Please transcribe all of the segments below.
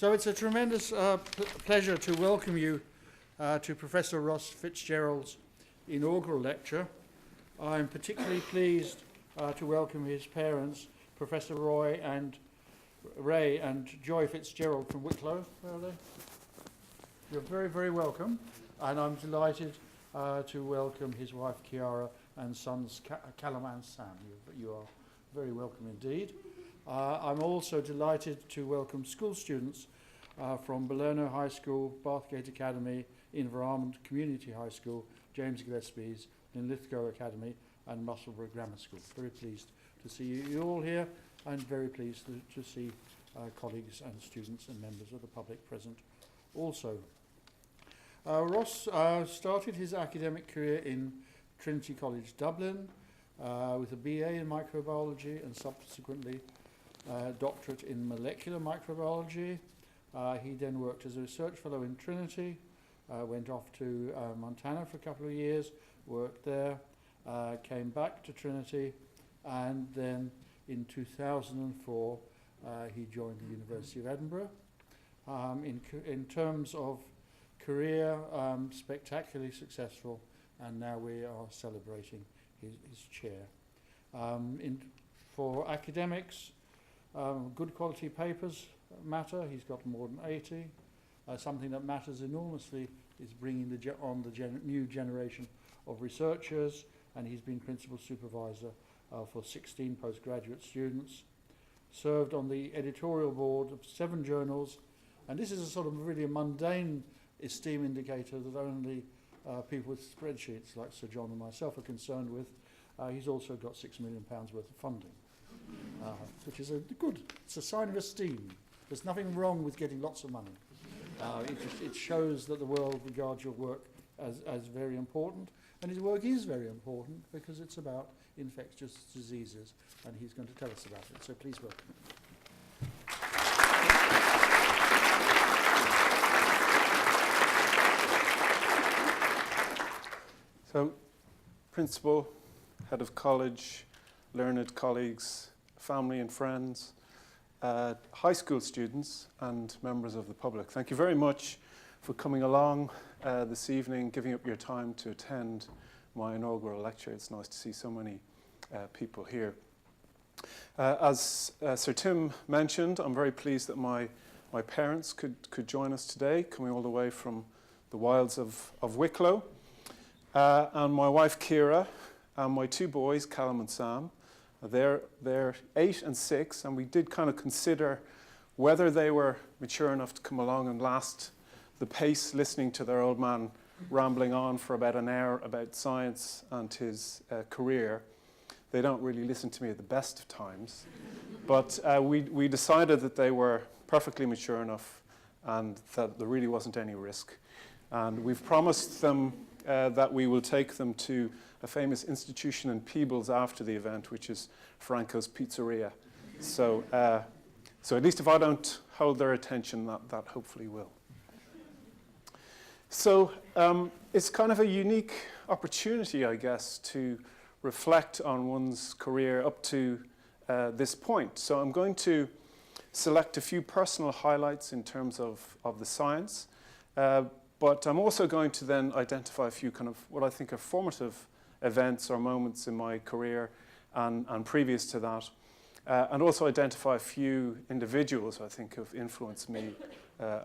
So it's a tremendous pleasure to welcome you to Professor Ross Fitzgerald's inaugural lecture. I'm particularly pleased to welcome his parents, Professor Ray and Joy Fitzgerald from Wicklow. Where are they? You're very, very welcome. And I'm delighted to welcome his wife, Chiara, and sons, Callum and Sam. You are very welcome indeed. I'm also delighted to welcome school students from Belerno High School, Bathgate Academy, Inverarmond Community High School, James Gillespie's, Linlithgow Academy, and Musselburgh Grammar School. Very pleased to see you all here, and very pleased to see colleagues and students and members of the public present also. Ross started his academic career in Trinity College Dublin with a BA in microbiology and subsequently doctorate in molecular microbiology. He then worked as a research fellow in Trinity, went off to Montana for a couple of years, worked there, came back to Trinity, and then in 2004 he joined the University of Edinburgh. In terms of career, spectacularly successful, and now we are celebrating his chair. For academics, good quality papers matter. He's got more than 80. Something that matters enormously is bringing the new generation of researchers, and he's been principal supervisor for 16 postgraduate students, served on the editorial board of 7 journals, and this is a sort of really mundane esteem indicator that only people with spreadsheets like Sir John and myself are concerned with. He's also got £6 million worth of funding, which is it's a sign of esteem. There's nothing wrong with getting lots of money. It shows that the world regards your work as very important, and his work is very important because it's about infectious diseases, and he's going to tell us about it. So please welcome him. So, principal, head of college, learned colleagues, family and friends, high school students and members of the public. Thank you very much for coming along this evening, giving up your time to attend my inaugural lecture. It's nice to see so many people here. As Sir Tim mentioned, I'm very pleased that my parents could join us today, coming all the way from the wilds of Wicklow. And my wife, Ciara, and my 2 boys, Callum and Sam. They're 8 and 6, and we did kind of consider whether they were mature enough to come along and last the pace listening to their old man rambling on for about an hour about science and his career. They don't really listen to me at the best of times. But we decided that they were perfectly mature enough and that there really wasn't any risk. And we've promised them that we will take them to a famous institution in Peebles after the event, which is Franco's Pizzeria. So at least if I don't hold their attention, that hopefully will. So it's kind of a unique opportunity, I guess, to reflect on one's career up to this point. So I'm going to select a few personal highlights in terms of the science. But I'm also going to then identify a few kind of what I think are formative events or moments in my career and previous to that. And also identify a few individuals I think have influenced me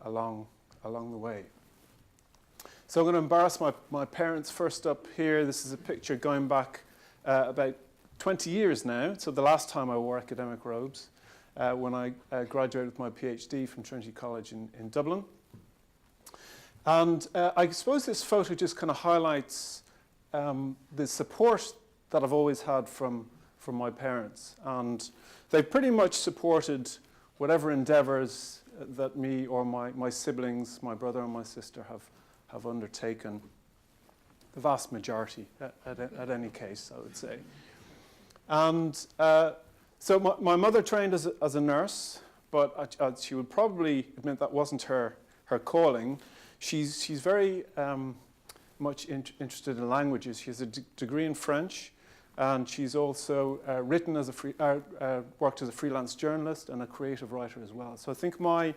along the way. So I'm going to embarrass my parents first up here. This is a picture going back about 20 years now. So the last time I wore academic robes when I graduated with my PhD from Trinity College in Dublin. And I suppose this photo just kind of highlights the support that I've always had from my parents. And they've pretty much supported whatever endeavours that me or my siblings, my brother and my sister have undertaken. The vast majority, at any case, I would say. And so my mother trained as a nurse, but she would probably admit that wasn't her calling. She's very much interested in languages. She has a degree in French, and she's also worked as a freelance journalist and a creative writer as well. So I think my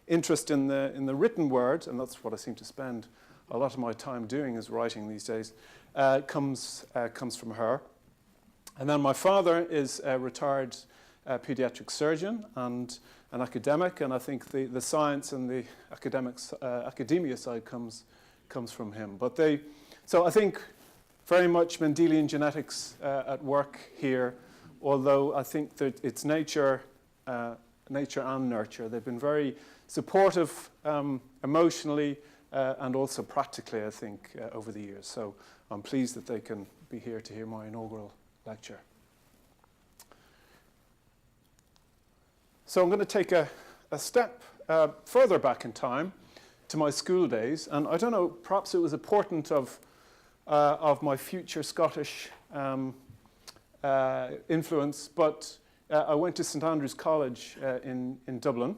interest in the written word, and that's what I seem to spend a lot of my time doing, is writing these days, comes from her. And then my father is a retired pediatric surgeon and an academic, and I think the science and the academia side comes from him. So I think very much Mendelian genetics at work here, although I think that it's nature and nurture. They've been very supportive emotionally and also practically, I think, over the years. So I'm pleased that they can be here to hear my inaugural lecture. So I'm going to take a step further back in time to my school days. And I don't know, perhaps it was a portent of my future Scottish influence, but I went to St Andrew's College in Dublin.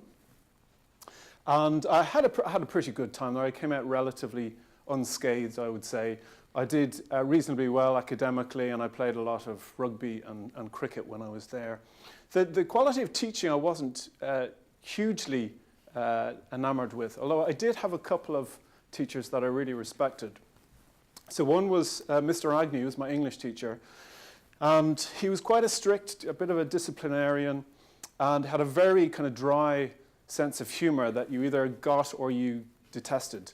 And I had a pretty good time there. I came out relatively unscathed, I would say. I did reasonably well academically, and I played a lot of rugby and cricket when I was there. The quality of teaching I wasn't hugely enamored with, although I did have a couple of teachers that I really respected. So one was Mr. Agnew, who was my English teacher, and he was quite a bit of a disciplinarian, and had a very kind of dry sense of humor that you either got or you detested.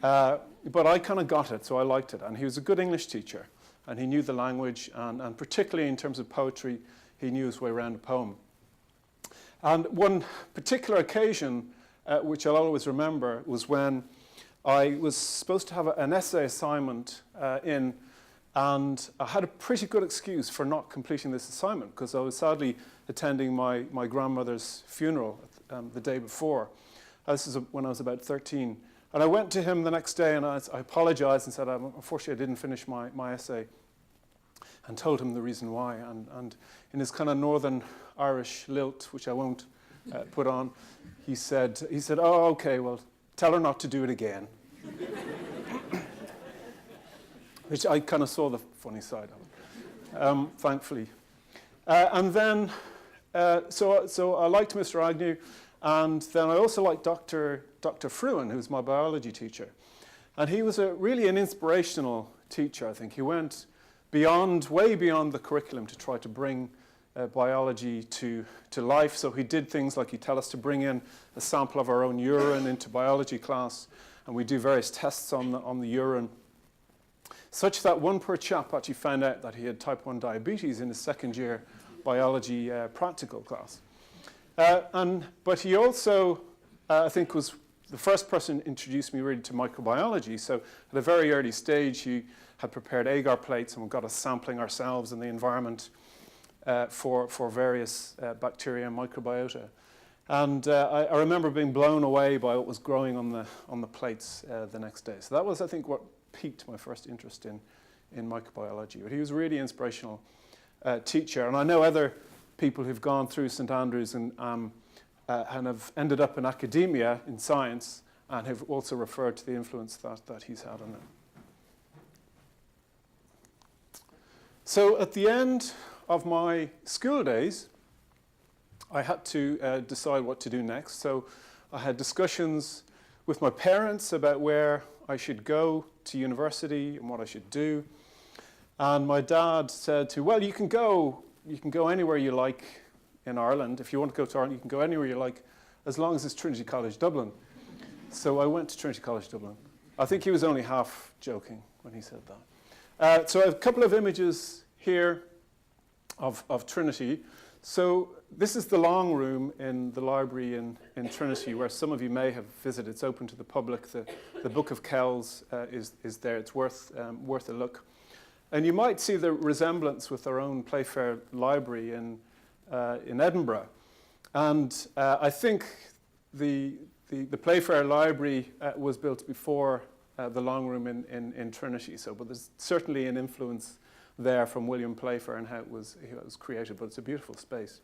But I kind of got it, so I liked it. And he was a good English teacher, and he knew the language, and particularly in terms of poetry, he knew his way around a poem. And one particular occasion, which I'll always remember, was when I was supposed to have an essay assignment and I had a pretty good excuse for not completing this assignment, because I was sadly attending my grandmother's funeral the day before. This is when I was about 13. And I went to him the next day, and I apologized and said, unfortunately, I didn't finish my essay, and told him the reason why. And in his kind of Northern Irish lilt, which I won't put on, he said, oh, okay, well, tell her not to do it again. Which I kind of saw the funny side of it, thankfully. And then, so I liked Mr. Agnew, and then I also liked Dr. Fruin, who's my biology teacher. And he was really an inspirational teacher, I think. He went way beyond the curriculum to try to bring biology to life. So he did things like he'd tell us to bring in a sample of our own urine into biology class, and we do various tests on the urine, such that one poor chap actually found out that he had type 1 diabetes in his second year biology practical class. But he also, I think, was the first person who introduced me really to microbiology. So at a very early stage, he had prepared agar plates, and we got us sampling ourselves in the environment for various bacteria and microbiota. And I remember being blown away by what was growing on the plates the next day. So that was, I think, what piqued my first interest in microbiology. But he was a really inspirational teacher. And I know other people who've gone through St Andrews and have ended up in academia in science, and have also referred to the influence that he's had on them. So at the end of my school days, I had to decide what to do next. So I had discussions with my parents about where I should go to university and what I should do. And my dad said well, you can go anywhere you like in Ireland. If you want to go to Ireland, you can go anywhere you like, as long as it's Trinity College Dublin. So I went to Trinity College Dublin. I think he was only half joking when he said that. So I have a couple of images here of Trinity. So this is the long room in the library in Trinity, where some of you may have visited. It's open to the public. The Book of Kells is there. It's worth a look. And you might see the resemblance with our own Playfair Library in Edinburgh. And I think the Playfair Library was built before the long room in Trinity. But there's certainly an influence there from William Playfair and how it was created. But it's a beautiful space.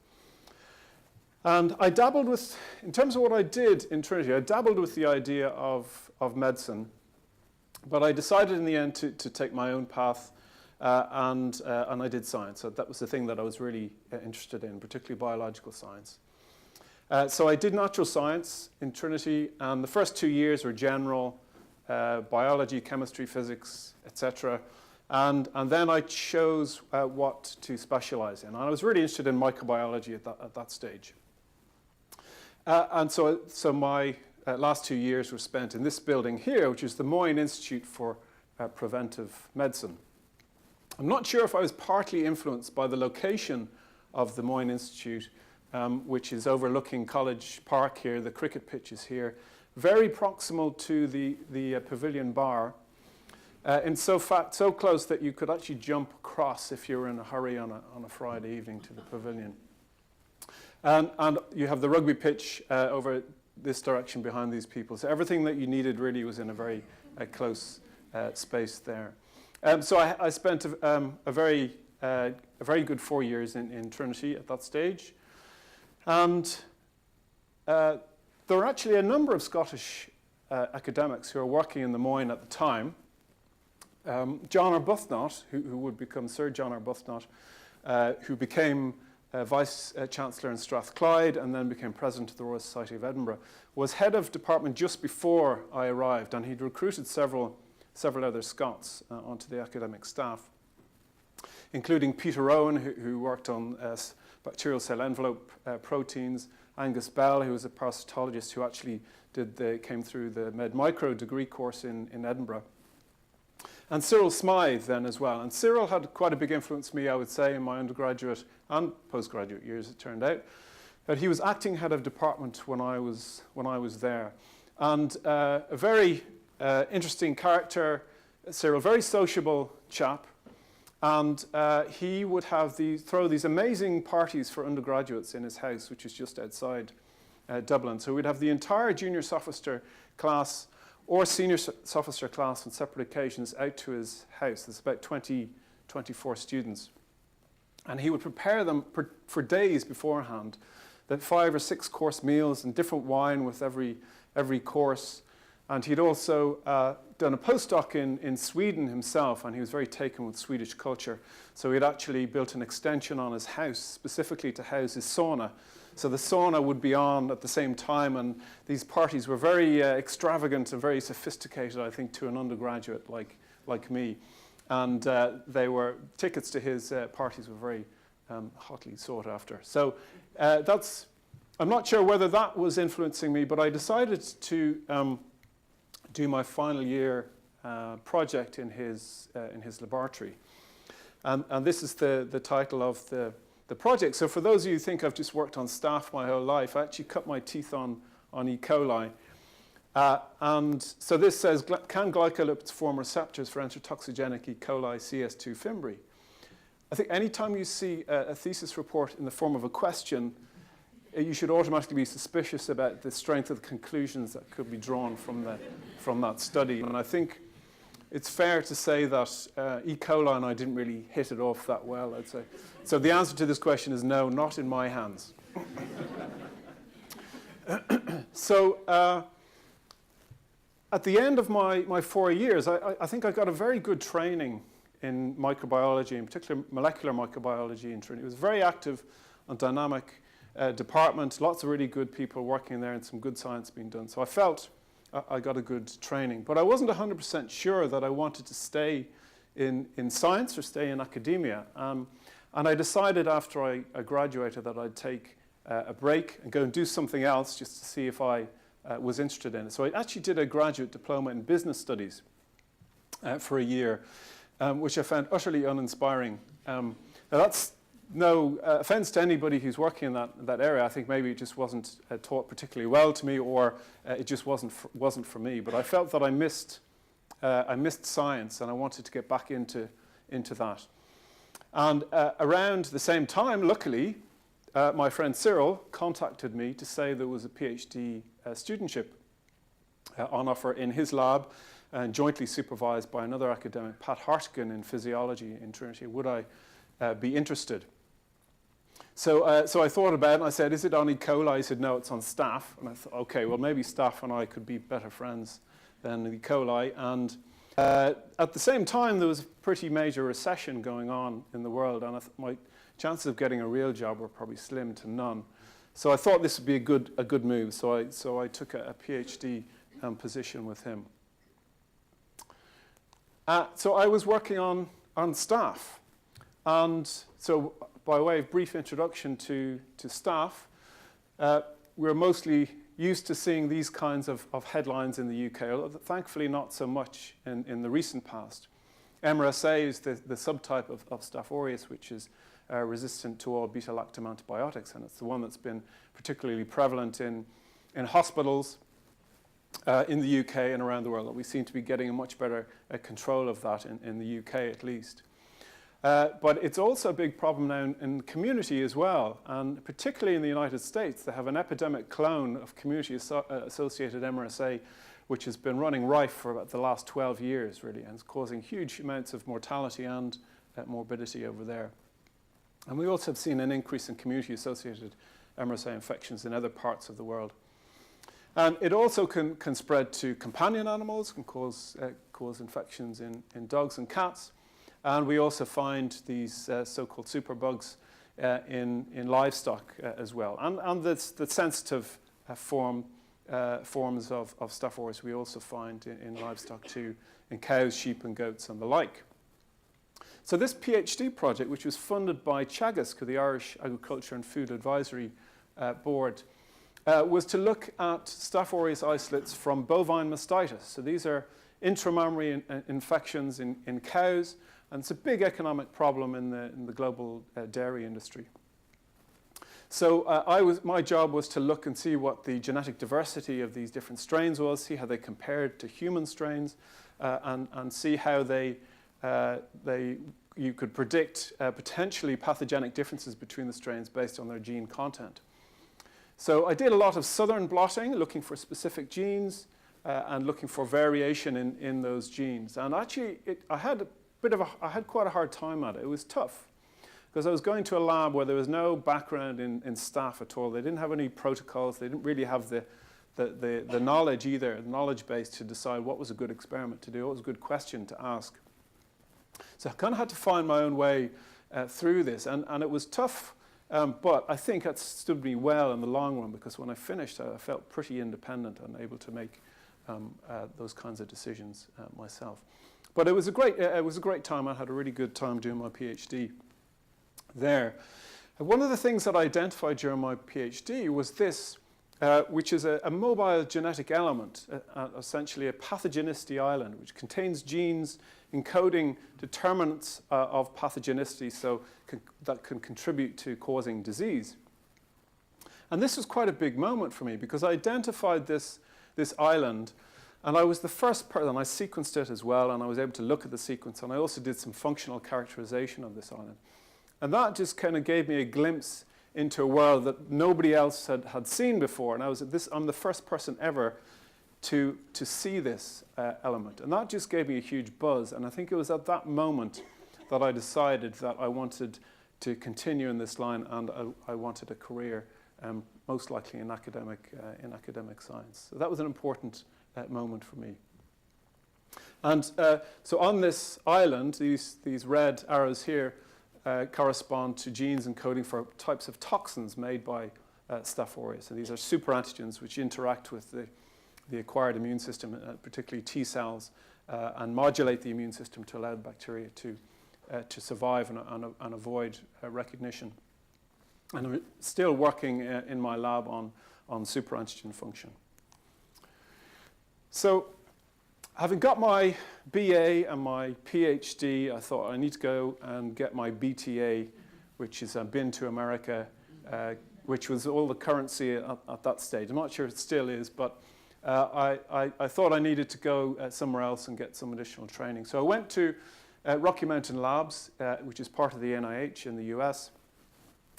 And I dabbled with, in terms of what I did in Trinity, I dabbled with the idea of medicine. But I decided in the end to take my own path. And I did science. So that was the thing that I was really interested in, particularly biological science. So I did natural science in Trinity, and the first 2 years were general biology, chemistry, physics, etc. And then I chose what to specialize in. And I was really interested in microbiology at that stage. And so my last 2 years were spent in this building here, which is the Moyne Institute for Preventive Medicine. I'm not sure if I was partly influenced by the location of the Moyne Institute, which is overlooking College Park here. The cricket pitch is here, very proximal to the Pavilion Bar, and so close that you could actually jump across if you were in a hurry on a Friday evening to the Pavilion. And you have the rugby pitch over this direction behind these people. So everything that you needed really was in a very close space there. So I spent a very good 4 years in Trinity at that stage. And there were actually a number of Scottish academics who were working in the Moyne at the time. John Arbuthnot, who would become Sir John Arbuthnot, who became Vice Chancellor in Strathclyde and then became President of the Royal Society of Edinburgh, was head of department just before I arrived, and he'd recruited several other Scots onto the academic staff, including Peter Owen, who worked on bacterial cell envelope proteins, Angus Bell, who was a parasitologist who actually came through the Med Micro degree course in Edinburgh, and Cyril Smythe then as well. And Cyril had quite a big influence on me, I would say, in my undergraduate and postgraduate years, it turned out. But he was acting head of department when I was there. And a very interesting character, Cyril, very sociable chap. And he would throw these amazing parties for undergraduates in his house, which is just outside Dublin. So we'd have the entire junior sophistry class or senior sophistry class on separate occasions out to his house. There's about 24 students. And he would prepare them for days beforehand, that 5 or 6 course meals and different wine with every course. And he'd also done a postdoc in Sweden himself, and he was very taken with Swedish culture. So he'd actually built an extension on his house specifically to house his sauna. So the sauna would be on at the same time, and these parties were very extravagant and very sophisticated, I think, to an undergraduate like me. And tickets to his parties were very hotly sought after. So I'm not sure whether that was influencing me, but I decided to do my final year project in his laboratory. And this is the title of the project. So for those of you who think I've just worked on staph my whole life, I actually cut my teeth on E. coli. And so this says, can glycolipids form receptors for enterotoxigenic E. coli CS2 fimbriae? I think anytime you see a thesis report in the form of a question, you should automatically be suspicious about the strength of the conclusions that could be drawn from that study. And I think it's fair to say that E. coli and I didn't really hit it off that well, I'd say. So the answer to this question is no, not in my hands. So at the end of my 4 years, I think I got a very good training in microbiology, in particular molecular microbiology in Trinity. It was very active and dynamic department, lots of really good people working there and some good science being done. So I felt I got a good training. But I wasn't 100% sure that I wanted to stay in science or stay in academia. And I decided after I graduated that I'd take a break and go and do something else just to see if I was interested in it. So I actually did a graduate diploma in business studies for a year, which I found utterly uninspiring. Now that's no offense to anybody who's working in that area. I think maybe it just wasn't taught particularly well to me, or it just wasn't for me. But I felt that I missed science, and I wanted to get back into that. And around the same time, luckily, my friend Cyril contacted me to say there was a PhD studentship on offer in his lab, and jointly supervised by another academic, Pat Hartigan, in physiology in Trinity. Would I be interested? So I thought about it, and I said, is it on E. coli? He said, no, it's on staph. And I thought, okay, well, maybe staph and I could be better friends than E. coli. And at the same time, there was a pretty major recession going on in the world, and my chances of getting a real job were probably slim to none. So I thought this would be a good move. So I took a PhD position with him. So I was working on staph. And so by way of brief introduction to staph, we're mostly used to seeing these kinds of headlines in the UK, although thankfully not so much in the recent past. MRSA is the subtype of Staph aureus, which is resistant to all beta-lactam antibiotics, and it's the one that's been particularly prevalent in hospitals in the UK and around the world. And we seem to be getting a much better control of that in the UK at least. But it's also a big problem now in the community as well, and particularly in the United States, they have an epidemic clone of community-associated MRSA, which has been running rife for about the last 12 years, really, and it's causing huge amounts of mortality and morbidity over there. And we also have seen an increase in community-associated MRSA infections in other parts of the world. And it also can spread to companion animals, can cause infections in dogs and cats. And we also find these so-called superbugs in livestock as well. And the sensitive forms of Staph aureus we also find in livestock too, in cows, sheep and goats and the like. So this PhD project, which was funded by CHAGASC, the Irish Agriculture and Food Advisory Board, was to look at Staph aureus isolates from bovine mastitis. So these are intramammary infections in cows, and it's a big economic problem in the global dairy industry. So my job was to look and see what the genetic diversity of these different strains was, see how they compared to human strains, and see how you could predict potentially pathogenic differences between the strains based on their gene content. So I did a lot of southern blotting, looking for specific genes and looking for variation in those genes. And actually, I had quite a hard time at it. It was tough because I was going to a lab where there was no background in staph at all. They didn't have any protocols. They didn't really have the knowledge either, the knowledge base to decide what was a good experiment to do, what was a good question to ask. So I kind of had to find my own way through this, and it was tough, but I think that stood me well in the long run because when I finished, I felt pretty independent and able to make those kinds of decisions myself. But it was a great time. I had a really good time doing my PhD there. One of the things that I identified during my PhD was this, which is a mobile genetic element, essentially a pathogenicity island, which contains genes encoding determinants of pathogenicity, that can contribute to causing disease. And this was quite a big moment for me because I identified this island, and I was the first person, and I sequenced it as well, and I was able to look at the sequence, and I also did some functional characterization of this island. And that just kind of gave me a glimpse into a world that nobody else had seen before. And I'm the first person ever to see this element. And that just gave me a huge buzz. And I think it was at that moment that I decided that I wanted to continue in this line, and I wanted a career, most likely in academic science. So that was an important moment for me. And so on this island, these red arrows here correspond to genes encoding for types of toxins made by Staph aureus. And these are superantigens which interact with the acquired immune system, particularly T cells, and modulate the immune system to allow the bacteria to survive and avoid recognition. And I'm still working in my lab on superantigen function. So having got my BA and my PhD, I thought I need to go and get my BTA, which is been to America, which was all the currency at that stage. I'm not sure it still is, but I thought I needed to go somewhere else and get some additional training. So I went to Rocky Mountain Labs, which is part of the NIH in the US.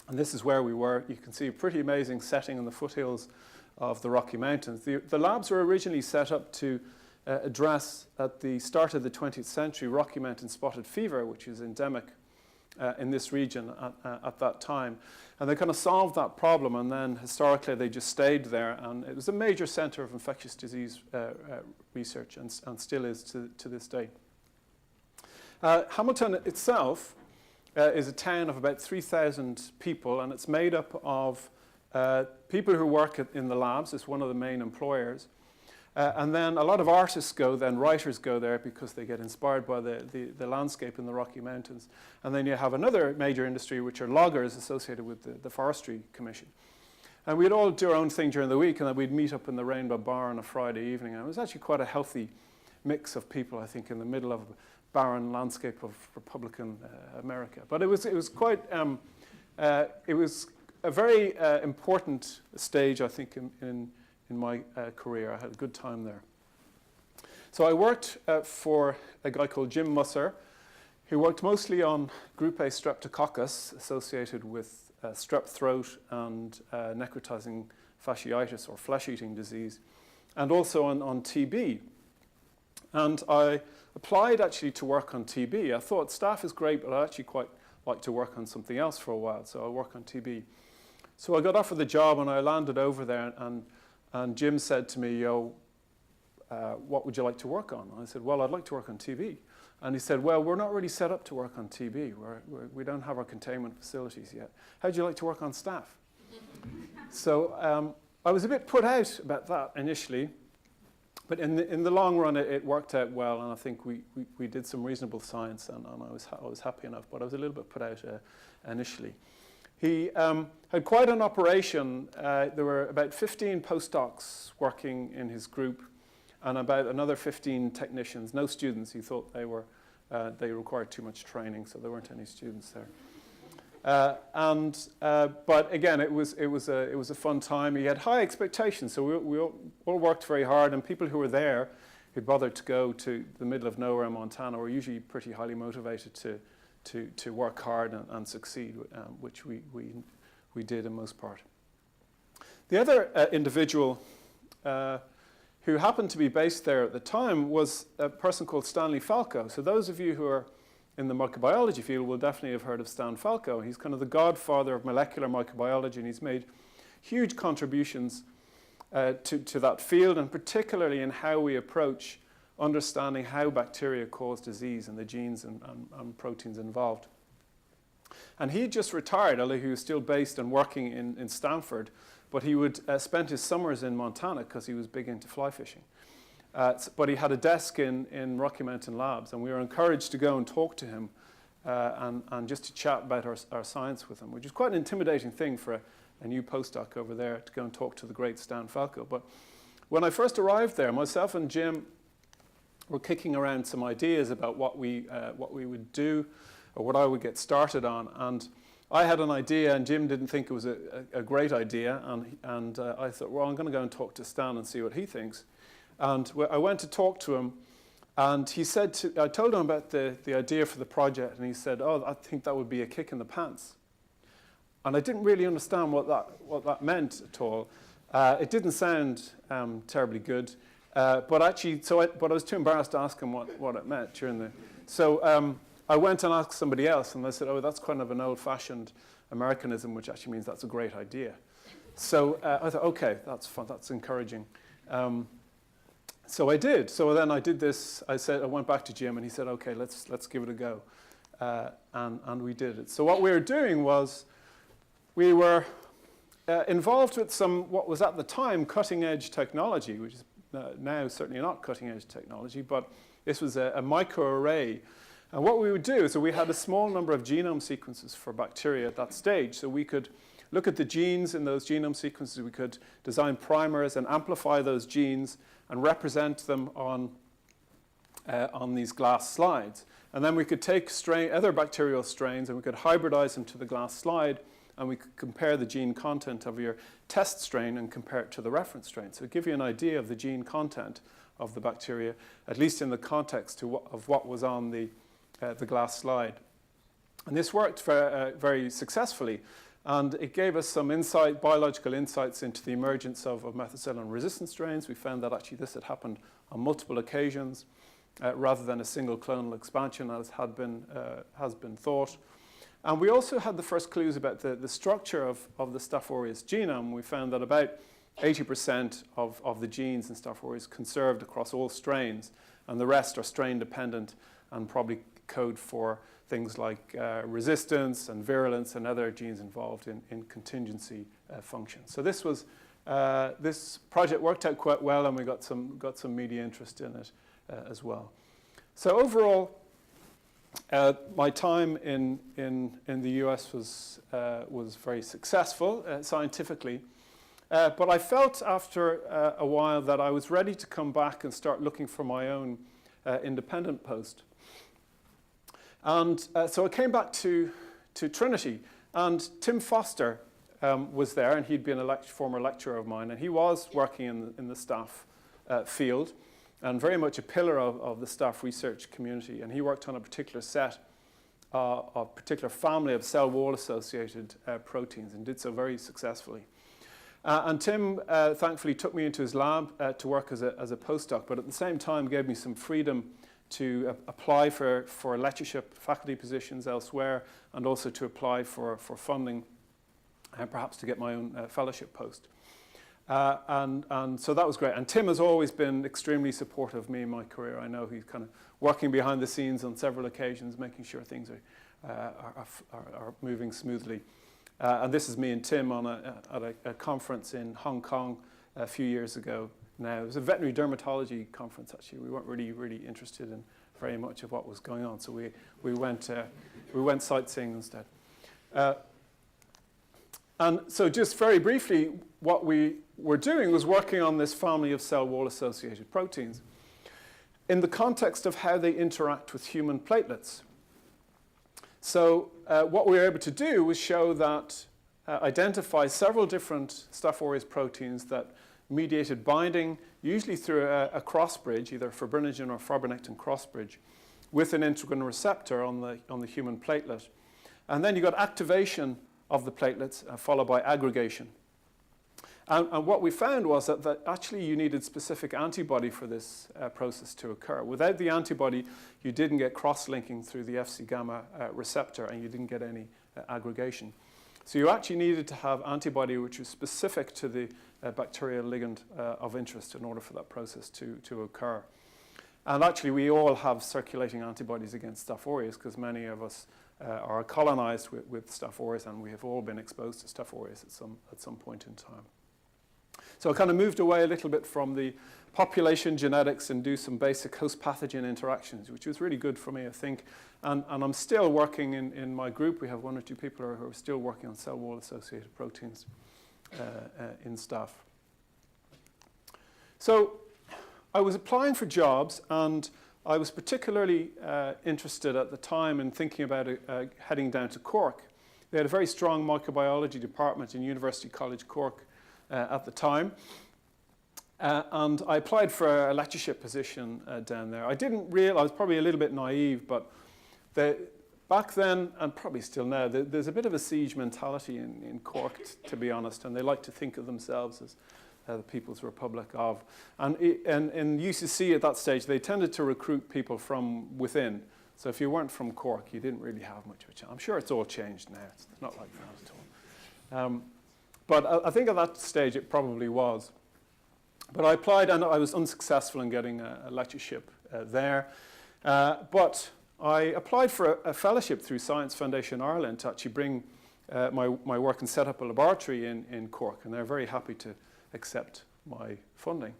And this is where we were. You can see a pretty amazing setting in the foothills of the Rocky Mountains. The labs were originally set up to address, at the start of the 20th century, Rocky Mountain spotted fever, which is endemic in this region at that time. And they kind of solved that problem, and then historically they just stayed there. And it was a major center of infectious disease research, and still is to this day. Hamilton itself is a town of about 3,000 people, and it's made up of people who work in the labs is one of the main employers. And then a lot of artists go, then writers go there because they get inspired by the landscape in the Rocky Mountains. And then you have another major industry, which are loggers associated with the Forestry Commission. And we'd all do our own thing during the week, and then we'd meet up in the Rainbow Bar on a Friday evening. And it was actually quite a healthy mix of people, I think, in the middle of a barren landscape of Republican America. But it was quite, it was a very important stage, I think, in my career. I had a good time there. So I worked for a guy called Jim Musser, who worked mostly on group A streptococcus associated with strep throat and necrotizing fasciitis or flesh-eating disease, and also on TB. And I applied actually to work on TB. I thought staph is great, but I'd actually quite like to work on something else for a while, so I work on TB. So I got offered the job and I landed over there, and Jim said to me, what would you like to work on? And I said, well, I'd like to work on TB. And he said, well, we're not really set up to work on TB. We don't have our containment facilities yet. How'd you like to work on staph? So I was a bit put out about that initially, but in the long run, it worked out well, and I think we did some reasonable science, and I was happy enough, but I was a little bit put out initially. He had quite an operation. There were about 15 postdocs working in his group, and about another 15 technicians, no students. He thought they required too much training, so there weren't any students there. But again, it was a fun time. He had high expectations, so we all worked very hard, and people who were there, who bothered to go to the middle of nowhere in Montana, were usually pretty highly motivated to work hard and succeed, which we did in most part. The other individual who happened to be based there at the time was a person called Stanley Falco. So those of you who are in the microbiology field will definitely have heard of Stan Falco. He's kind of the godfather of molecular microbiology, and he's made huge contributions to that field, and particularly in how we approach understanding how bacteria cause disease and the genes and proteins involved. And he just retired, although he was still based and working in Stanford, but he would spend his summers in Montana because he was big into fly fishing. But he had a desk in Rocky Mountain Labs, and we were encouraged to go and talk to him and just to chat about our science with him, which is quite an intimidating thing for a new postdoc over there, to go and talk to the great Stan Falco. But when I first arrived there, myself and Jim were kicking around some ideas about what we would do or what I would get started on. And I had an idea, and Jim didn't think it was a great idea. And I thought, well, I'm going to go and talk to Stan and see what he thinks. And I went to talk to him, and he said, I told him about the idea for the project, and he said, oh, I think that would be a kick in the pants. And I didn't really understand what that meant at all. It didn't sound terribly good, but actually, but I was too embarrassed to ask him what it meant during the. So I went and asked somebody else, and they said, oh, that's kind of an old-fashioned Americanism, which actually means that's a great idea. So I thought, okay, that's fun, that's encouraging. So I did. So then I did this. I went back to Jim, and he said, okay, let's give it a go, and we did it. So what we were doing was, we were involved with what was at the time cutting-edge technology, which is now certainly not cutting-edge technology, but this was a microarray. And what we would do is, we had a small number of genome sequences for bacteria at that stage, so we could look at the genes in those genome sequences. We could design primers and amplify those genes and represent them on these glass slides. And then we could take other bacterial strains, and we could hybridize them to the glass slide, and we could compare the gene content of your test strain and compare it to the reference strain. So it give you an idea of the gene content of the bacteria, at least in the context of what was on the glass slide. And this worked very successfully. And it gave us some biological insights into the emergence of methicillin-resistant strains. We found that actually this had happened on multiple occasions, rather than a single clonal expansion, as has been thought. And we also had the first clues about the structure of the Staph Aureus genome. We found that about 80% of the genes in Staph Aureus conserved across all strains, and the rest are strain-dependent and probably code for things like resistance and virulence and other genes involved in contingency functions. So this project worked out quite well, and we got some media interest in it as well. So overall, my time in the US was very successful scientifically, but I felt after a while that I was ready to come back and start looking for my own independent post. And so I came back to Trinity, and Tim Foster was there, and he'd been a former lecturer of mine, and he was working in the staph field, and very much a pillar of the staph research community. And he worked on a particular set, a particular family of cell wall associated proteins, and did so very successfully. And Tim thankfully took me into his lab to work as a postdoc, but at the same time gave me some freedom to apply for lectureship, faculty positions elsewhere, and also to apply for funding and perhaps to get my own fellowship post. And so that was great. And Tim has always been extremely supportive of me in my career. I know he's kind of working behind the scenes on several occasions, making sure things are moving smoothly. And this is me and Tim at a conference in Hong Kong a few years ago now. It was a veterinary dermatology conference, actually. We weren't really interested in very much of what was going on, so we went sightseeing instead. And so just very briefly, what we were doing was working on this family of cell wall associated proteins in the context of how they interact with human platelets. So what we were able to do was show that, identify several different Staph aureus proteins that mediated binding, usually through a cross bridge, either fibrinogen or fibronectin cross bridge, with an integrin receptor on the human platelet. And then you got activation of the platelets, followed by aggregation. And what we found was that actually you needed specific antibody for this process to occur. Without the antibody, you didn't get cross-linking through the Fc gamma receptor, and you didn't get any aggregation. So you actually needed to have antibody which was specific to the bacterial ligand of interest in order for that process to occur. And actually, we all have circulating antibodies against Staph aureus, because many of us are colonized with Staph aureus, and we have all been exposed to Staph aureus at some point in time. So I kind of moved away a little bit from the population genetics and do some basic host-pathogen interactions, which was really good for me, I think. And I'm still working in my group. We have one or two people who are still working on cell wall-associated proteins in staph. So I was applying for jobs, and I was particularly interested at the time in thinking about heading down to Cork. They had a very strong microbiology department in University College Cork at the time. And I applied for a lectureship position down there. I didn't realize, I was probably a little bit naive, but back then, and probably still now, there's a bit of a siege mentality in Cork, to be honest, and they like to think of themselves as the People's Republic of. And in UCC at that stage, they tended to recruit people from within. So if you weren't from Cork, you didn't really have much of a chance. I'm sure it's all changed now. It's not like that at all. But I think at that stage it probably was. But I applied, and I was unsuccessful in getting a lectureship there. But I applied for a fellowship through Science Foundation Ireland to actually bring my work and set up a laboratory in Cork, and they're very happy to accept my funding.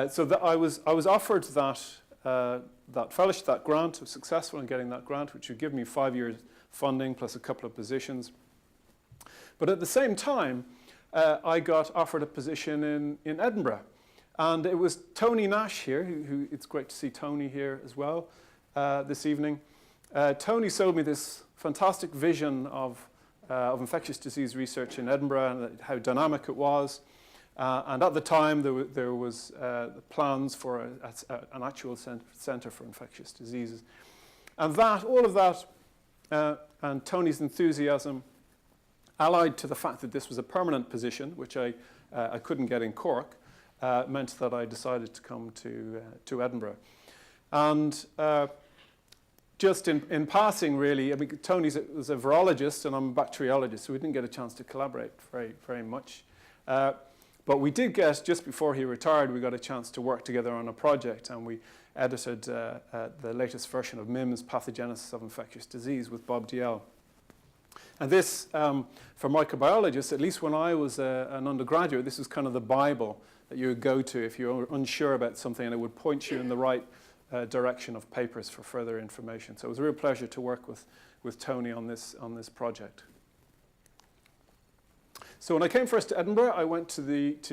So I was offered that fellowship, that grant. I was successful in getting that grant, which would give me 5 years funding plus a couple of positions. But at the same time, I got offered a position in Edinburgh. And it was Tony Nash here, who it's great to see Tony here as well this evening. Tony sold me this fantastic vision of infectious disease research in Edinburgh and how dynamic it was. And at the time, there was plans for an actual centre for infectious diseases. And all of that, and Tony's enthusiasm, allied to the fact that this was a permanent position, which I couldn't get in Cork, meant that I decided to come to Edinburgh. And just in passing, really, I mean, Tony was a virologist and I'm a bacteriologist, so we didn't get a chance to collaborate very much. But we did get, just before he retired, we got a chance to work together on a project, and we edited the latest version of MIM's Pathogenesis of Infectious Disease with Bob DL. And this, for microbiologists, at least when I was an undergraduate, this was kind of the Bible that you would go to if you were unsure about something, and it would point you in the right direction of papers for further information. So it was a real pleasure to work with Tony on this project. So when I came first to Edinburgh, I went to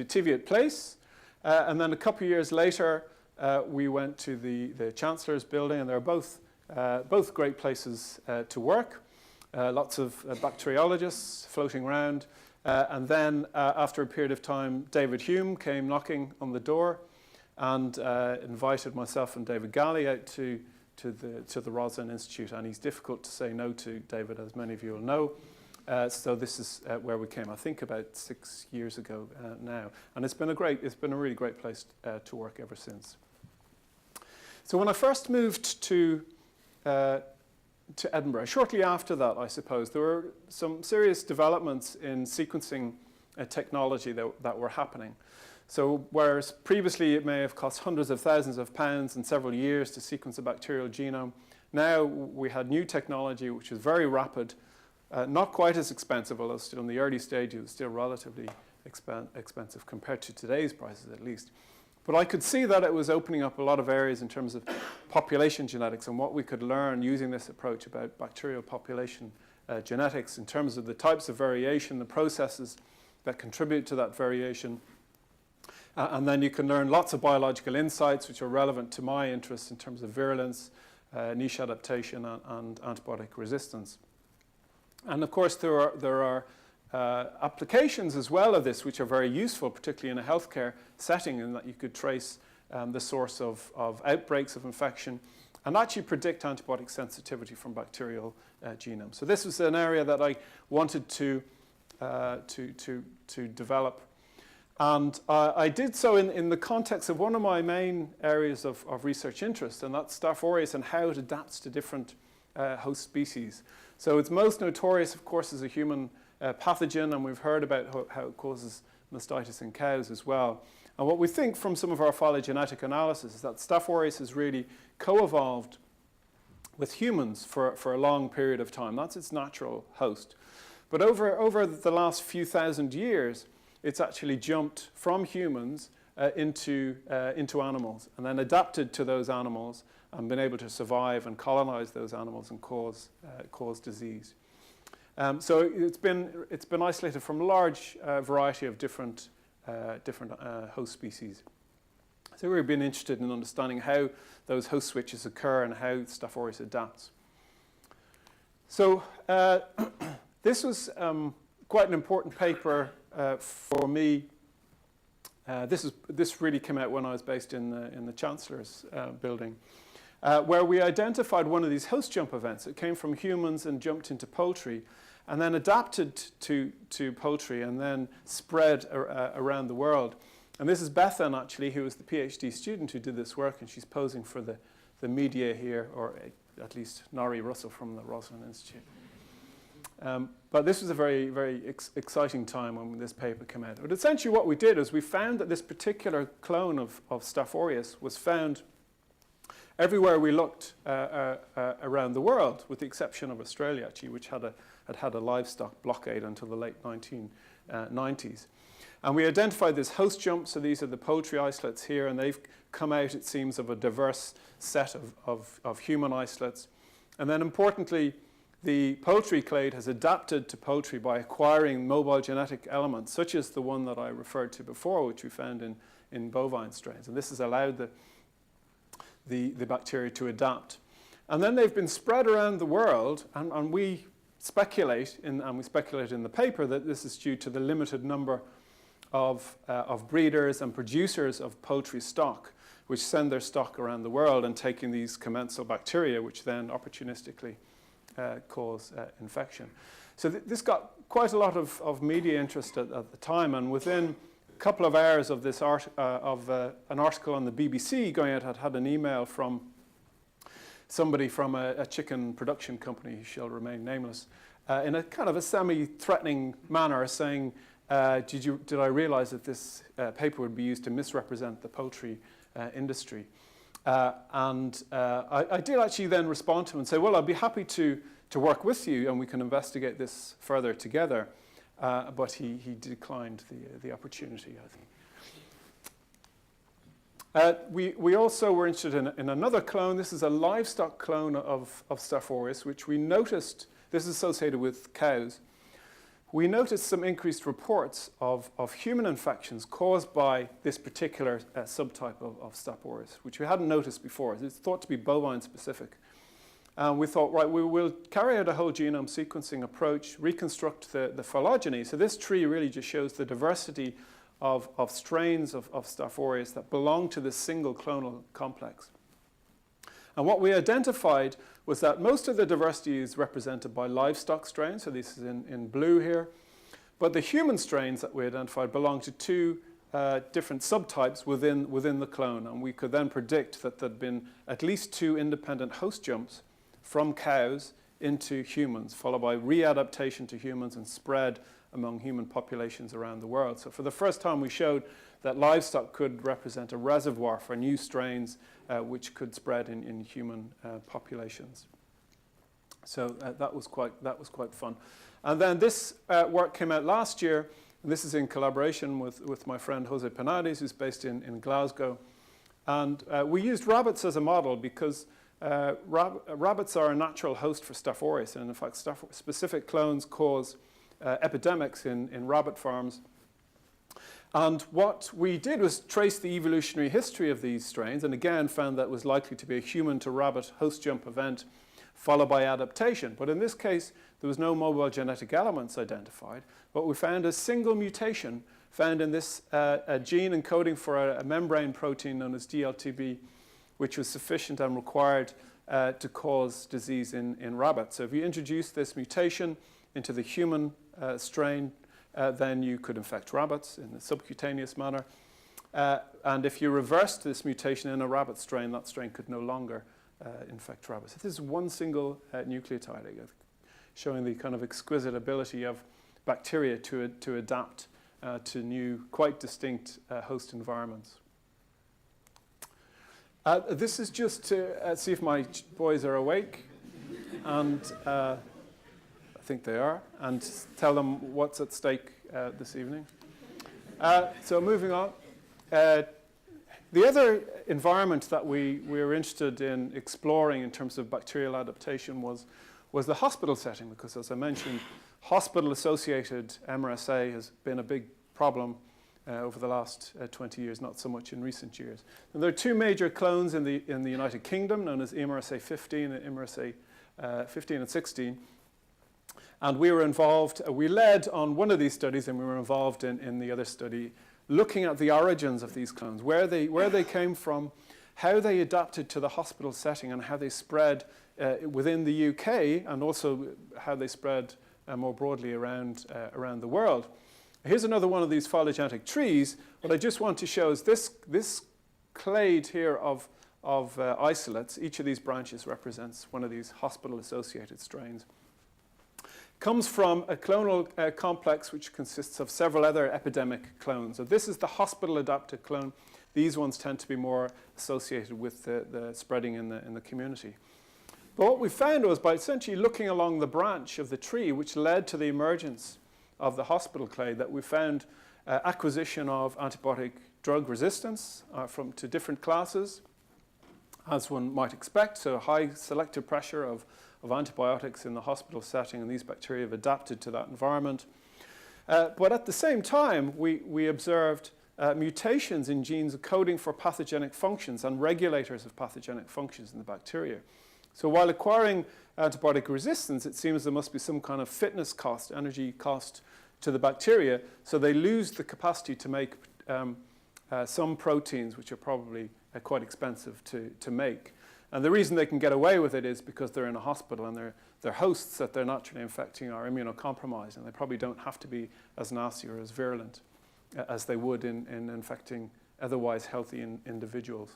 Teviot Place, and then a couple of years later, we went to the Chancellor's building, and they're both great places to work. Lots of bacteriologists floating around. And then after a period of time, David Hume came knocking on the door and invited myself and David Galley out to the Roslin Institute. And he's difficult to say no to, David, as many of you will know. So this is where we came, I think, about 6 years ago now. And it's been a really great place to work ever since. So when I first moved to Edinburgh, shortly after that, I suppose, there were some serious developments in sequencing technology that were happening. So whereas previously it may have cost hundreds of thousands of pounds and several years to sequence a bacterial genome, now we had new technology which was very rapid, not quite as expensive, although still in the early stages, still relatively expensive compared to today's prices at least. But I could see that it was opening up a lot of areas in terms of population genetics and what we could learn using this approach about bacterial population genetics in terms of the types of variation, the processes that contribute to that variation. And then you can learn lots of biological insights which are relevant to my interests in terms of virulence, niche adaptation, and antibiotic resistance. And of course, there are applications as well of this which are very useful, particularly in a healthcare setting, in that you could trace the source of outbreaks of infection and actually predict antibiotic sensitivity from bacterial genomes. So this was an area that I wanted to develop. And I did so in the context of one of my main areas of research interest, and that's Staph aureus and how it adapts to different host species. So it's most notorious, of course, as a human pathogen, and we've heard about how it causes mastitis in cows as well. And what we think from some of our phylogenetic analysis is that Staph aureus has really co-evolved with humans for a long period of time. That's its natural host. But over the last few thousand years, it's actually jumped from humans into animals and then adapted to those animals and been able to survive and colonize those animals and cause disease. So it's been isolated from a large variety of different host species. So we've been interested in understanding how those host switches occur and how Staph aureus adapts. So this was quite an important paper for me. This really came out when I was based in the Chancellor's building, where we identified one of these host jump events. It came from humans and jumped into poultry, and then adapted to poultry, and then spread around the world. And this is Bethan, actually, who was the PhD student who did this work, and she's posing for the media here, or at least Nari Russell from the Roslin Institute. But this was a very, very exciting time when this paper came out. But essentially what we did is we found that this particular clone of Staph aureus was found everywhere we looked around the world, with the exception of Australia, actually, which had a livestock blockade until the late 1990s. And we identified this host jump, so these are the poultry isolates here, and they've come out, it seems, of a diverse set of human isolates. And then importantly, the poultry clade has adapted to poultry by acquiring mobile genetic elements, such as the one that I referred to before, which we found in bovine strains. And this has allowed the bacteria to adapt. And then they've been spread around the world, and we speculate, and we speculate in the paper, that this is due to the limited number of breeders and producers of poultry stock, which send their stock around the world and taking these commensal bacteria, which then opportunistically cause infection. So this got quite a lot of media interest at the time, and within a couple of hours of this an article on the BBC going out, had an email from somebody from a chicken production company, who shall remain nameless, in a kind of a semi-threatening manner, saying, did I realize that this paper would be used to misrepresent the poultry industry? I did actually then respond to him and say, well, I'd be happy to work with you and we can investigate this further together. But he declined the opportunity, I think. We also were interested in another clone. This is a livestock clone of Staph aureus, which we noticed, this is associated with cows. We noticed some increased reports of human infections caused by this particular subtype of Staph aureus, which we hadn't noticed before. It's thought to be bovine specific. And we thought, right, we will carry out a whole genome sequencing approach, reconstruct the phylogeny. So this tree really just shows the diversity of strains of Staph aureus that belong to this single clonal complex. And what we identified was that most of the diversity is represented by livestock strains, so this is in blue here. But the human strains that we identified belong to two different subtypes within the clone. And we could then predict that there'd been at least 2 independent host jumps from cows into humans, followed by readaptation to humans and spread among human populations around the world. So for the first time, we showed that livestock could represent a reservoir for new strains which could spread in human populations. So that was quite fun. And then this work came out last year, and this is in collaboration with my friend Jose Penades, who's based in Glasgow. And we used rabbits as a model because rabbits are a natural host for Staph aureus, and in fact, specific clones cause epidemics in rabbit farms. And what we did was trace the evolutionary history of these strains, and again found that it was likely to be a human to rabbit host jump event followed by adaptation. But in this case, there was no mobile genetic elements identified, but we found a single mutation found in this gene encoding for a membrane protein known as DLTB, which was sufficient and required to cause disease in rabbits. So if you introduce this mutation into the human strain, then you could infect rabbits in a subcutaneous manner. And if you reversed this mutation in a rabbit strain, that strain could no longer infect rabbits. This is one single nucleotide, showing the kind of exquisite ability of bacteria to adapt to new, quite distinct host environments. This is just to see if my boys are awake, and I think they are, and tell them what's at stake this evening. So moving on. The other environment that we were interested in exploring in terms of bacterial adaptation was the hospital setting, because as I mentioned, hospital-associated MRSA has been a big problem over the last 20 years, not so much in recent years. And there are 2 major clones in the United Kingdom, known as MRSA 15 and MRSA 15 and 16. And we were involved, we led on one of these studies, and we were involved in the other study, looking at the origins of these clones, where they came from, how they adapted to the hospital setting, and how they spread within the UK, and also how they spread more broadly around the world. Here's another one of these phylogenetic trees. What I just want to show is this clade here of isolates. Each of these branches represents one of these hospital-associated strains. Comes from a clonal complex which consists of several other epidemic clones. So this is the hospital-adapted clone. These ones tend to be more associated with the spreading in the community. But what we found was by essentially looking along the branch of the tree, which led to the emergence of the hospital clade, that we found acquisition of antibiotic drug resistance to different classes, as one might expect. So high selective pressure of antibiotics in the hospital setting, and these bacteria have adapted to that environment. But at the same time, we observed mutations in genes coding for pathogenic functions and regulators of pathogenic functions in the bacteria. So while acquiring antibiotic resistance, it seems there must be some kind of fitness cost, energy cost to the bacteria, so they lose the capacity to make some proteins which are probably quite expensive to make. And the reason they can get away with it is because they're in a hospital, and their hosts that they're naturally infecting are immunocompromised, and they probably don't have to be as nasty or as virulent as they would in infecting otherwise healthy individuals.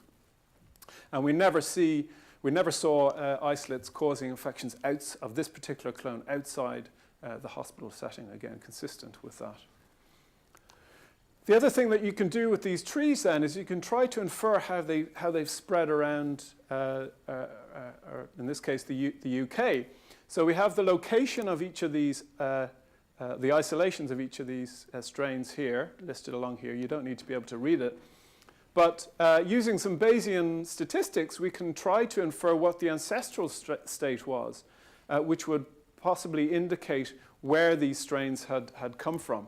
And we never saw isolates causing infections of this particular clone outside the hospital setting, again, consistent with that. The other thing that you can do with these trees then is you can try to infer how they've spread around, or in this case, the UK. So we have the location of each of these, the isolations of each of these strains here, listed along here. You don't need to be able to read it. But using some Bayesian statistics, we can try to infer what the ancestral state was, which would possibly indicate where these strains had come from.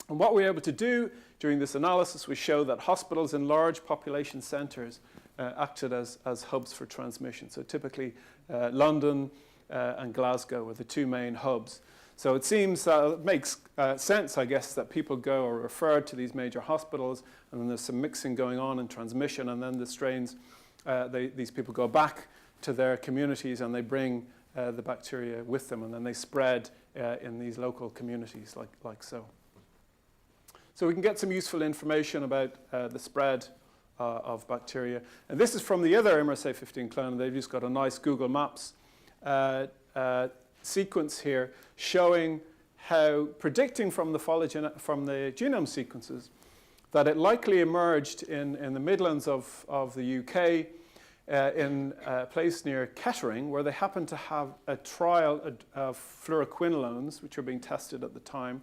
And what we were able to do during this analysis was show that hospitals in large population centres acted as hubs for transmission. So typically London and Glasgow were the two main hubs. So it seems it makes sense, I guess, that people go or refer to these major hospitals, and then there's some mixing going on in transmission, and then the strains, these people go back to their communities and they bring the bacteria with them, and then they spread in these local communities like so. So we can get some useful information about the spread of bacteria. And this is from the other MRSA15 clone. They've just got a nice Google Maps sequence here showing how, predicting from the genome sequences, that it likely emerged in the Midlands of the UK in a place near Kettering, where they happened to have a trial of fluoroquinolones, which were being tested at the time.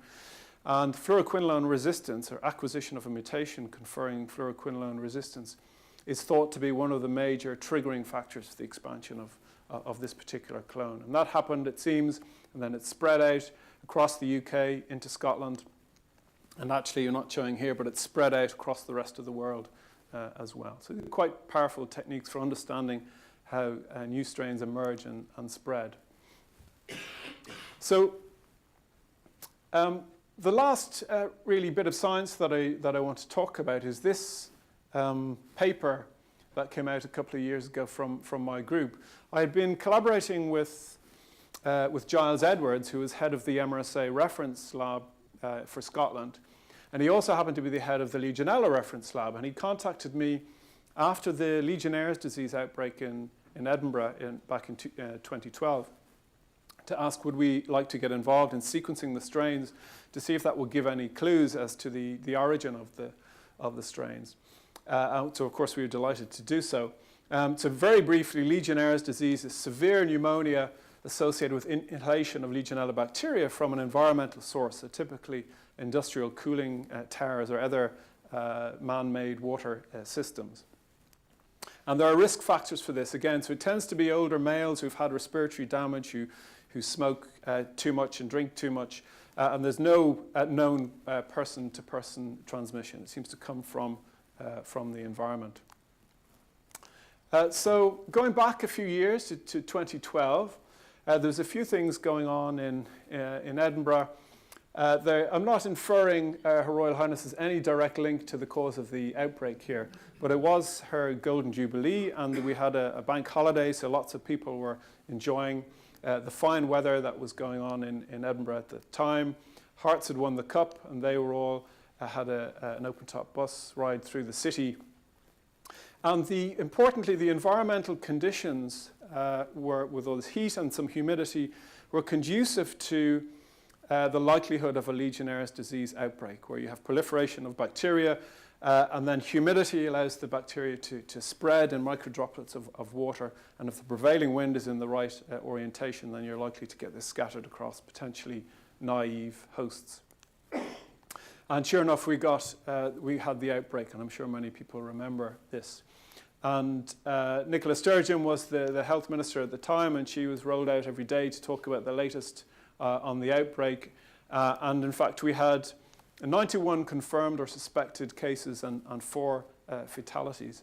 And fluoroquinolone resistance, or acquisition of a mutation conferring fluoroquinolone resistance, is thought to be one of the major triggering factors for the expansion of this particular clone. And that happened, it seems, and then it spread out across the UK into Scotland. And actually, you're not showing here, but it spread out across the rest of the world as well. So quite powerful techniques for understanding how new strains emerge and spread. So the last really bit of science that I want to talk about is this paper that came out a couple of years ago from my group. I had been collaborating with Giles Edwards, who was head of the MRSA reference lab for Scotland. And he also happened to be the head of the Legionella reference lab. And he contacted me after the Legionnaires Disease outbreak in Edinburgh back in 2012 to ask, would we like to get involved in sequencing the strains to see if that would give any clues as to the origin of the strains. So of course we were delighted to do so. So very briefly, Legionnaires disease is severe pneumonia associated with inhalation of Legionella bacteria from an environmental source, so typically industrial cooling towers or other man-made water systems. And there are risk factors for this again. So it tends to be older males who've had respiratory damage, who smoke too much and drink too much. And there's no known person-to-person transmission. It seems to come from the environment. So going back a few years to 2012, there's a few things going on in Edinburgh. I'm not inferring Her Royal Highness's any direct link to the cause of the outbreak here, but it was her Golden Jubilee, and we had a bank holiday, so lots of people were enjoying the fine weather that was going on in Edinburgh at the time. Hearts had won the cup, and they were all had an open-top bus ride through the city. And importantly, the environmental conditions were, with all this heat and some humidity, were conducive to the likelihood of a Legionnaires disease outbreak, where you have proliferation of bacteria, and then humidity allows the bacteria to spread in microdroplets of water. And if the prevailing wind is in the right orientation, then you're likely to get this scattered across potentially naive hosts. And sure enough, we had the outbreak, and I'm sure many people remember this. And Nicola Sturgeon was the health minister at the time, and she was rolled out every day to talk about the latest on the outbreak. And in fact, we had 91 confirmed or suspected cases and 4 fatalities.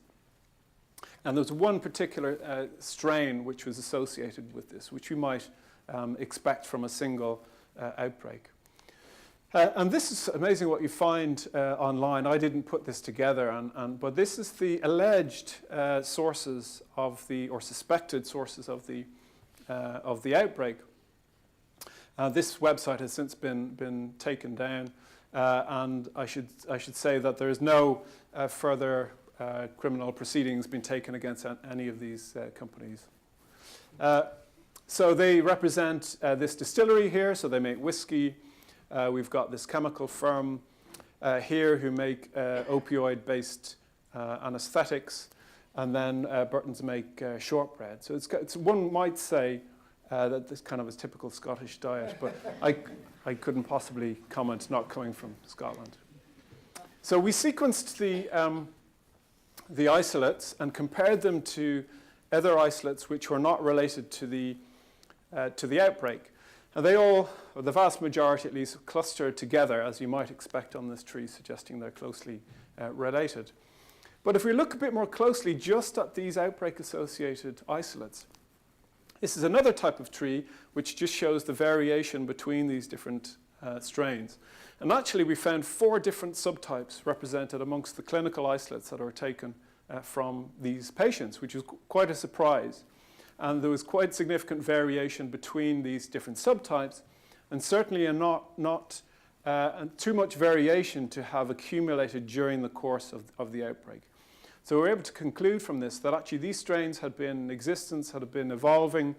And there was one particular strain which was associated with this, which we might expect from a single outbreak. And this is amazing what you find online. I didn't put this together, but this is the alleged sources of or suspected sources of the outbreak. This website has since been taken down, and I should say that there is no further criminal proceedings being taken against any of these companies. So they represent this distillery here, so they make whiskey. We've got this chemical firm here who make opioid-based anesthetics, and then Burton's make shortbread. So it's one might say that this kind of is typical Scottish diet, but I couldn't possibly comment not coming from Scotland. So we sequenced the isolates and compared them to other isolates which were not related to the outbreak. And they all, or the vast majority at least, clustered together, as you might expect on this tree, suggesting they're closely related. But if we look a bit more closely just at these outbreak-associated isolates, this is another type of tree which just shows the variation between these different strains. And actually, we found 4 different subtypes represented amongst the clinical isolates that were taken from these patients, which was quite a surprise. And there was quite significant variation between these different subtypes, and certainly not too much variation to have accumulated during the course of the outbreak. So we were able to conclude from this that actually these strains had been in existence, had been evolving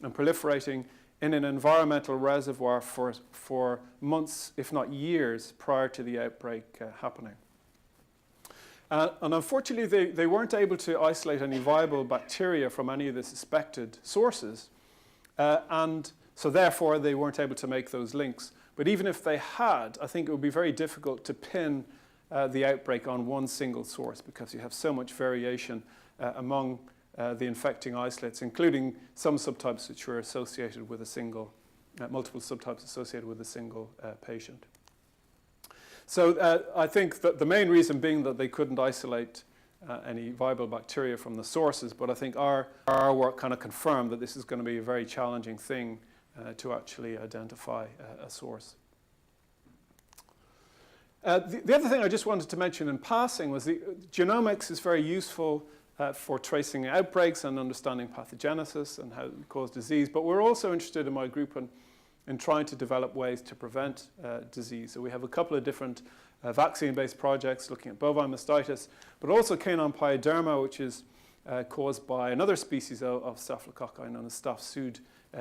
and proliferating in an environmental reservoir for months, if not years, prior to the outbreak happening. And unfortunately, they weren't able to isolate any viable bacteria from any of the suspected sources. And so therefore, they weren't able to make those links. But even if they had, I think it would be very difficult to pin the outbreak on one single source, because you have so much variation among the infecting isolates, including some subtypes which were associated with a single, multiple subtypes associated with a single patient. So I think that the main reason being that they couldn't isolate any viable bacteria from the sources, but I think our work kind of confirmed that this is going to be a very challenging thing to actually identify a source. The other thing I just wanted to mention in passing was the genomics is very useful for tracing outbreaks and understanding pathogenesis and how it causes disease, but we're also interested in my group in trying to develop ways to prevent disease. So we have a couple of different vaccine-based projects looking at bovine mastitis, but also canine pyoderma, which is caused by another species of staphylococci known as Staph Aureus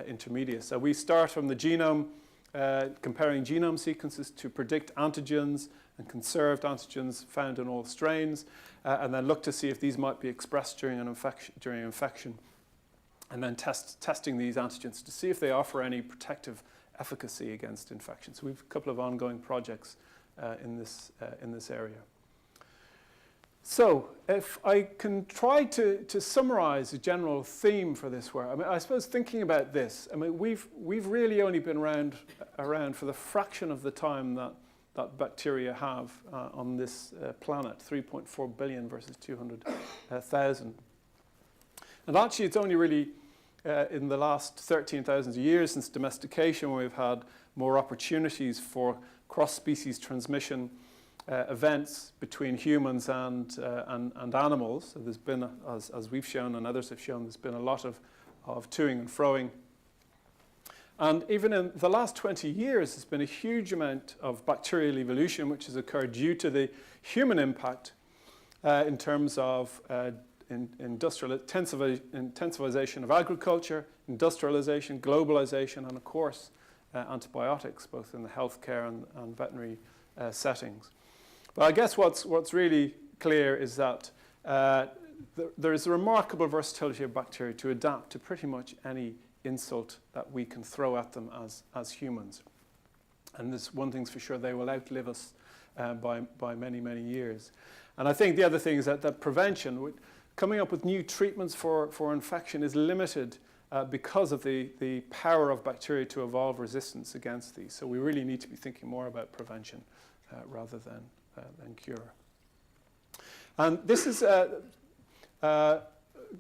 intermedius. So we start from the genome, comparing genome sequences to predict antigens and conserved antigens found in all strains, and then look to see if these might be expressed during an infection, and then testing these antigens to see if they offer any protective efficacy against infection. So we have a couple of ongoing projects in this area. So if I can try to summarize a general theme for this work, I mean, I suppose thinking about this, I mean, we've really only been around for the fraction of the time that bacteria have on this planet, 3.4 billion versus 200,000. And actually, it's only really in the last 13,000 years since domestication where we've had more opportunities for cross-species transmission events between humans and animals. So there's been, as we've shown and others have shown, there's been a lot of toing and froing. And even in the last 20 years, there's been a huge amount of bacterial evolution which has occurred due to the human impact in terms of intensification of agriculture, industrialization, globalization, and of course, antibiotics, both in the healthcare and veterinary settings. But I guess what's really clear is that there is a remarkable versatility of bacteria to adapt to pretty much any insult that we can throw at them as humans. And this one thing's for sure, they will outlive us by many, many years. And I think the other thing is that prevention, coming up with new treatments for infection is limited because of the power of bacteria to evolve resistance against these. So we really need to be thinking more about prevention rather than cure. And this is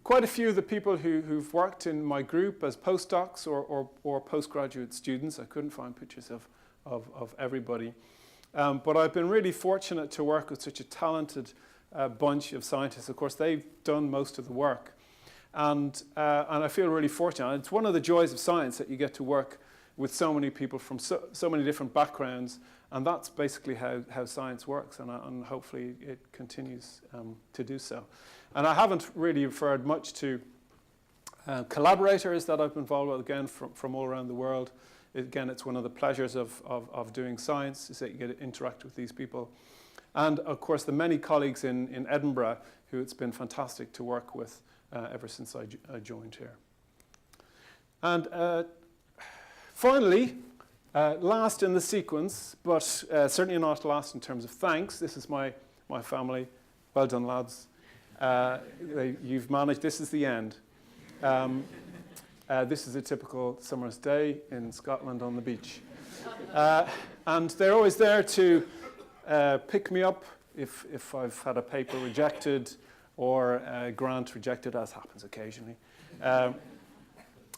quite a few of the people who've worked in my group as postdocs or postgraduate students. I couldn't find pictures of everybody. But I've been really fortunate to work with such a talented bunch of scientists. Of course, they've done most of the work. And I feel really fortunate. And it's one of the joys of science that you get to work with so many people from so many different backgrounds. And that's basically how science works. And hopefully it continues to do so. And I haven't really referred much to collaborators that I've been involved with, again, from all around the world. Again, it's one of the pleasures of doing science, is that you get to interact with these people. And of course, the many colleagues in Edinburgh who it's been fantastic to work with ever since I joined here. And finally, last in the sequence, but certainly not last in terms of thanks, this is my family. Well done, lads. You've managed, this is the end. This is a typical summer's day in Scotland on the beach. And they're always there to pick me up if I've had a paper rejected or a grant rejected, as happens occasionally.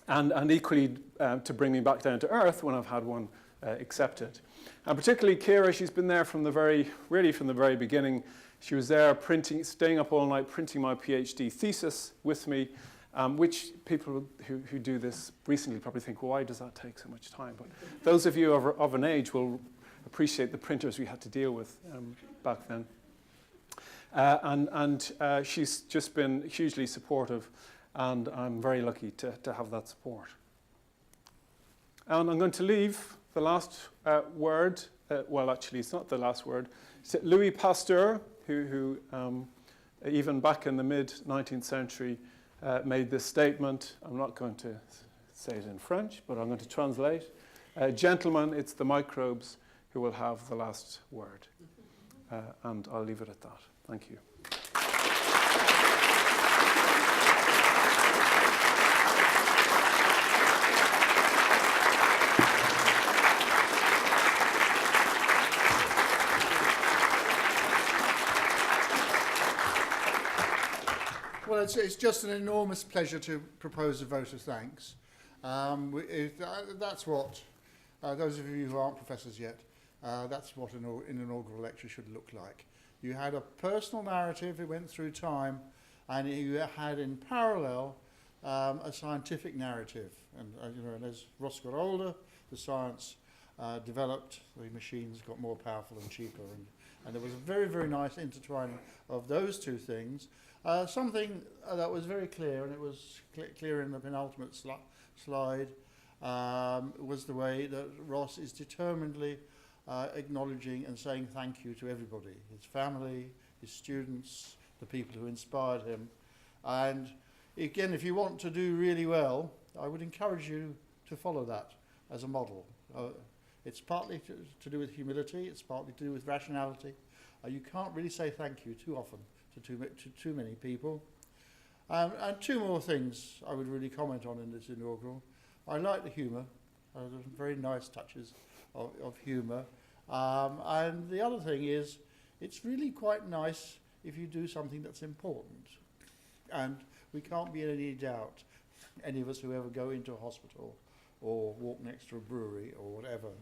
And equally to bring me back down to earth when I've had one accepted. And particularly Ciara, she's been there from the very beginning. She was there staying up all night printing my PhD thesis with me, which people who do this recently probably think, well, why does that take so much time? But those of you of an age will appreciate the printers we had to deal with back then. And she's just been hugely supportive, and I'm very lucky to have that support. And I'm going to leave the last word, well, actually, it's not the last word. It's Louis Pasteur, who even back in the mid-19th century made this statement. I'm not going to say it in French, but I'm going to translate. Gentlemen, it's the microbes who will have the last word. And I'll leave it at that. Thank you. Well, it's just an enormous pleasure to propose a vote of thanks. That's what, those of you who aren't professors yet, that's what an inaugural lecture should look like. You had a personal narrative, it went through time, and you had in parallel a scientific narrative. And as Ross got older, the science developed, the machines got more powerful and cheaper, and there was a very, very nice intertwining of those two things. Something that was very clear, and it was clear in the penultimate slide, was the way that Ross is determinedly acknowledging and saying thank you to everybody, his family, his students, the people who inspired him. And again, if you want to do really well, I would encourage you to follow that as a model. It's partly to do with humility, it's partly to do with rationality. You can't really say thank you too often to too many people. And two more things I would really comment on in this inaugural. I like the humour. There's very nice touches of humour. And the other thing is, it's really quite nice if you do something that's important. And we can't be in any doubt, any of us who ever go into a hospital or walk next to a brewery or whatever,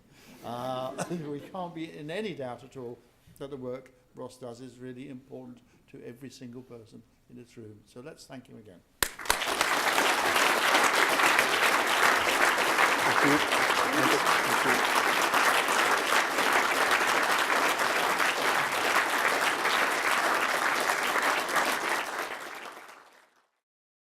we can't be in any doubt at all that the work Ross does is really important to every single person in this room. So let's thank him again. Thank you.